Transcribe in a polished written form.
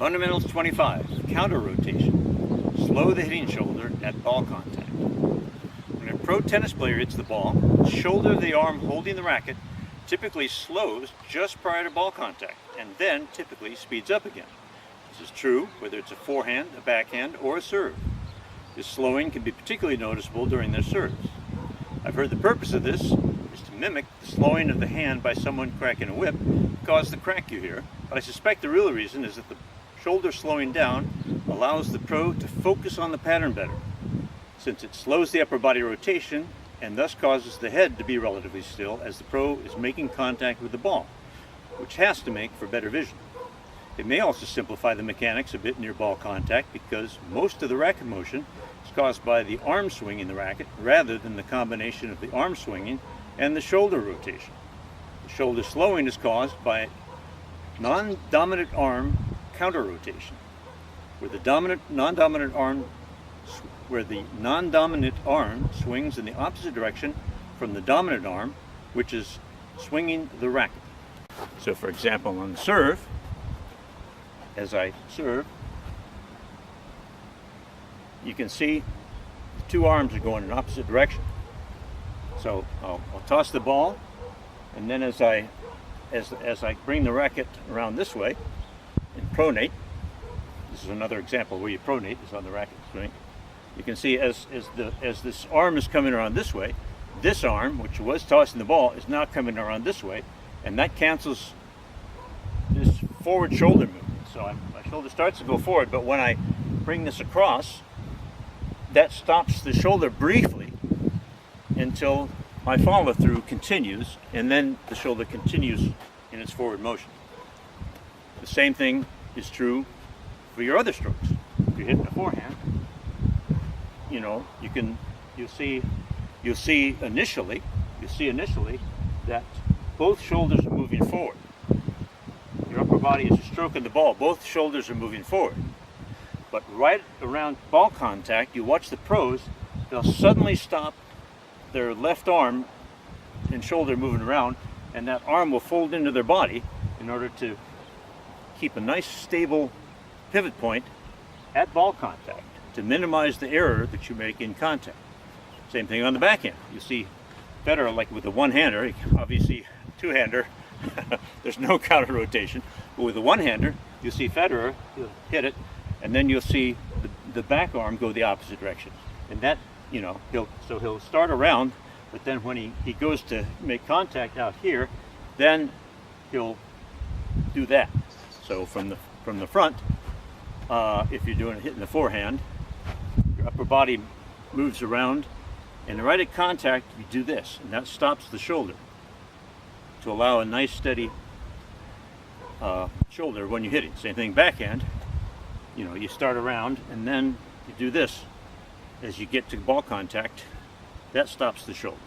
Fundamentals 25, counter rotation. Slow the hitting shoulder at ball contact. When a pro tennis player hits the ball, the shoulder of the arm holding the racket typically slows just prior to ball contact and then typically speeds up again. This is true whether it's a forehand, a backhand, or a serve. This slowing can be particularly noticeable during their serves. I've heard the purpose of this is to mimic the slowing of the hand by someone cracking a whip to cause the crack you hear, but I suspect the real reason is that the shoulder slowing down allows the pro to focus on the pattern better, since it slows the upper body rotation and thus causes the head to be relatively still as the pro is making contact with the ball, which has to make for better vision. It may also simplify the mechanics a bit near ball contact because most of the racket motion is caused by the arm swinging the racket rather than the combination of the arm swinging and the shoulder rotation. The shoulder slowing is caused by non-dominant arm counter rotation, where the non-dominant arm swings in the opposite direction from the dominant arm, which is swinging the racket. So for example, on the serve, as I serve, you can see the two arms are going in opposite direction. So I'll toss the ball, and then as I bring the racket around this way and pronate, this is another example where you pronate, is on the racket swing. You can see as this arm is coming around this way, this arm, which was tossing the ball, is now coming around this way, and that cancels this forward shoulder movement. So my shoulder starts to go forward, but when I bring this across, that stops the shoulder briefly until my follow through continues, and then the shoulder continues in its forward motion. The same thing is true for your other strokes. If you're hitting a forehand, you'll see initially that both shoulders are moving forward. Your upper body is stroking the ball, both shoulders are moving forward. But right around ball contact, you watch the pros, they'll suddenly stop their left arm and shoulder moving around, and that arm will fold into their body in order to keep a nice stable pivot point at ball contact to minimize the error that you make in contact. Same thing on the backhand. You see Federer, like with the one-hander, obviously two-hander, there's no counter rotation, but with the one-hander, you see Federer, he'll hit it, and then you'll see the back arm go the opposite direction. And that, he'll start around, but then when he goes to make contact out here, then he'll do that. So from the front, if you're hitting the forehand, your upper body moves around, and right at contact, you do this, and that stops the shoulder to allow a nice steady shoulder when you hit it. Same thing backhand. You start around, and then you do this as you get to ball contact. That stops the shoulder.